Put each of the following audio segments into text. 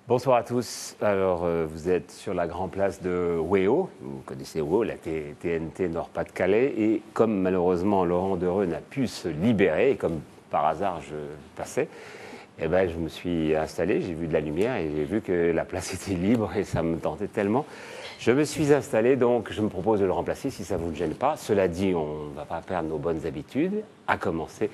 Bonsoir à tous. Alors, vous êtes sur la grande place de WEO. Vous connaissez WEO, la TNT Nord-Pas-de-Calais. Et comme malheureusement Laurent Dereux n'a pu se libérer, et comme par hasard je passais, eh ben, je me suis installé, j'ai vu de la lumière et j'ai vu que la place était libre et ça me tentait tellement. Je me suis installé, donc je me propose de le remplacer si ça ne vous gêne pas. Cela dit, on ne va pas perdre nos bonnes habitudes, à commencer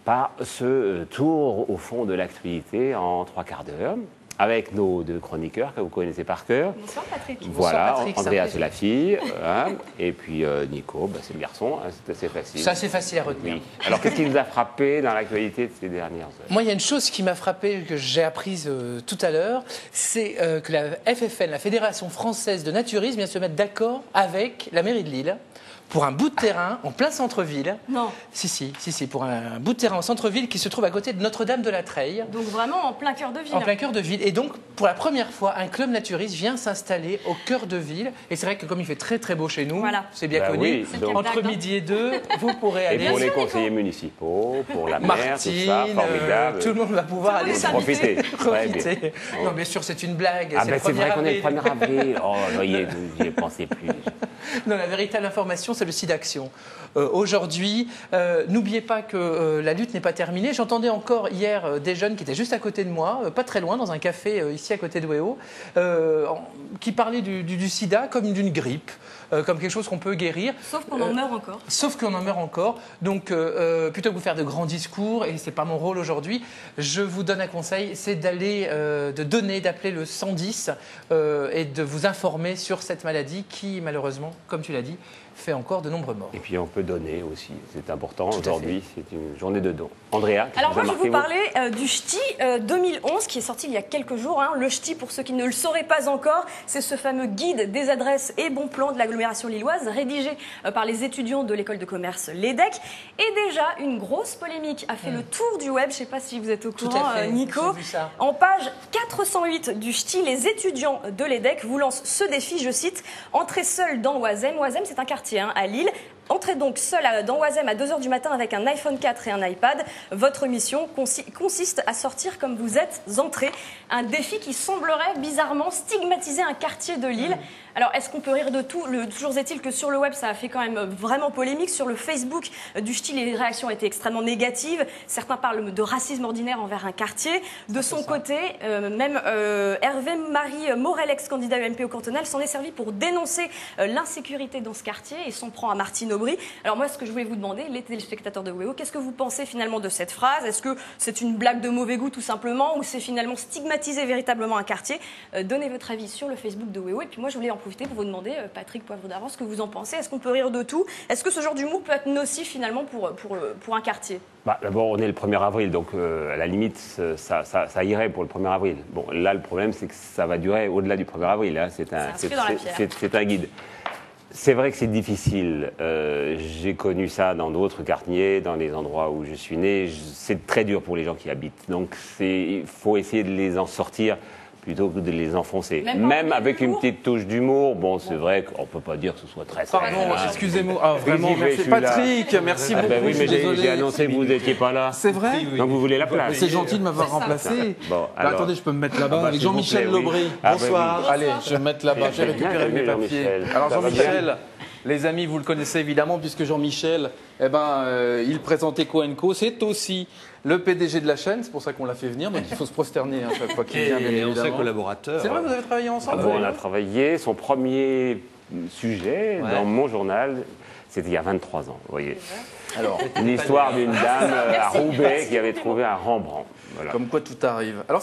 par ce tour au fond de l'actualité en 3 quarts d'heure, avec nos 2 chroniqueurs que vous connaissez par cœur. Bonsoir Patrick. Voilà, Bonsoir Patrick, Andrea c'est la fille, hein, et puis Nico, bah, c'est le garçon, hein, c'est assez facile. C'est assez facile à retenir. Oui. Alors qu'est-ce qui vous a frappé dans l'actualité de ces dernières heures? Moi, il y a une chose qui m'a frappé, que j'ai apprise tout à l'heure, c'est que la FFN, la Fédération Française de Naturisme, vient se mettre d'accord avec la mairie de Lille pour un bout de terrain en plein centre-ville. Non. Si, pour un bout de terrain en centre-ville qui se trouve à côté de Notre-Dame de la Treille. Donc vraiment en plein cœur de ville. En plein cœur de ville. Et donc, pour la première fois, un club naturiste vient s'installer au cœur de ville. Et c'est vrai que comme il fait très très beau chez nous, voilà. c'est bien Bah connu, oui, donc... entre midi et 2, vous pourrez aller... Et pour les conseillers municipaux, pour la maire, tout ça, Martine, formidable. tout le monde va pouvoir aller profiter. profiter. Non, bien sûr, c'est une blague. Ah ben c'est vrai qu'on est le 1er avril. Oh, voyez, vous n'y pensez plus. Non, la véritable information, c'est le site d'action. Aujourd'hui, n'oubliez pas que la lutte n'est pas terminée. J'entendais encore hier des jeunes qui étaient juste à côté de moi, pas très loin, dans un café ici à côté de WEO, qui parlaient du sida comme d'une grippe, comme quelque chose qu'on peut guérir. Sauf qu'on en meurt encore. Sauf qu'on en meurt encore. Donc, plutôt que de vous faire de grands discours, et ce n'est pas mon rôle aujourd'hui, je vous donne un conseil, c'est d'appeler le 110 et de vous informer sur cette maladie qui, malheureusement, comme tu l'as dit, fait encore de nombreux morts. Et puis on peut donner aussi, c'est important. Aujourd'hui, c'est une journée de don. Andrea, alors moi je vais vous parler du Ch'ti 2011 qui est sorti il y a quelques jours. Le Ch'ti, pour ceux qui ne le sauraient pas encore, c'est ce fameux guide des adresses et bons plans de l'agglomération lilloise rédigé par les étudiants de l'école de commerce l'EDEC. Et déjà, une grosse polémique a fait le tour du web. Je ne sais pas si vous êtes au courant, Nico. En page 408 du Ch'ti, les étudiants de l'EDEC vous lancent ce défi, je cite, « Entrez seul dans Oisem ». Oisem, c'est un quartier à Lille. Entrez donc seul dans Oisem à 2 h du matin avec un iPhone 4 et un iPad. Votre mission consiste à sortir comme vous êtes entré. Un défi qui semblerait bizarrement stigmatiser un quartier de Lille. Alors, est-ce qu'on peut rire de tout? Toujours est-il que sur le web, ça a fait quand même vraiment polémique. Sur le Facebook du Ch'ti, les réactions étaient extrêmement négatives. Certains parlent de racisme ordinaire envers un quartier. De son côté, même Hervé-Marie Morel, ex-candidat UMP au cantonal, s'en est servi pour dénoncer l'insécurité dans ce quartier et s'en prend à Martine Aubry. Alors moi, ce que je voulais vous demander, les téléspectateurs de WEO, qu'est-ce que vous pensez finalement de cette phrase? Est-ce que c'est une blague de mauvais goût tout simplement, ou c'est finalement stigmatiser véritablement un quartier? Donnez votre avis sur le Facebook de WEO. Et puis moi, je voulais en profiter pour vous demander, Patrick Poivre d'Avance, ce que vous en pensez. Est-ce qu'on peut rire de tout? Est-ce que ce genre d'humour peut être nocif finalement pour un quartier? Bah, d'abord, on est le 1er avril, donc à la limite, ça irait pour le 1er avril. Bon, là, le problème, c'est que ça va durer au-delà du 1er avril. Hein. C'est un guide. C'est vrai que c'est difficile. J'ai connu ça dans d'autres quartiers, dans les endroits où je suis né. C'est très dur pour les gens qui habitent. Donc, il faut essayer de les en sortir plutôt que de les enfoncer. Même avec une petite touche d'humour, bon, c'est vrai qu'on ne peut pas dire que ce soit très simple. Pardon, excusez-moi. Ah, vraiment, merci Patrick, merci beaucoup. Oui, mais j'ai annoncé que vous n'étiez pas là. C'est vrai? Donc vous voulez la place. C'est gentil de m'avoir remplacé. Bon, alors... Attendez, je peux me mettre là-bas avec Jean-Michel Lobry. Bonsoir. Allez, je vais me mettre là-bas, j'ai récupéré mes papiers. Alors Jean-Michel, les amis, vous le connaissez évidemment, puisque Jean-Michel, il présente Eco & Co. C'est aussi le PDG de la chaîne, c'est pour ça qu'on l'a fait venir, donc il faut se prosterner à chaque fois qu'il vient, bien évidemment. Et on sait collaborateur. C'est vrai, vous avez travaillé ensemble? On a travaillé. Son premier sujet dans mon journal, c'était il y a 23 ans, vous voyez. Alors, l'histoire d'une dame à Roubaix qui avait trouvé un Rembrandt. Voilà. Comme quoi tout arrive. Alors,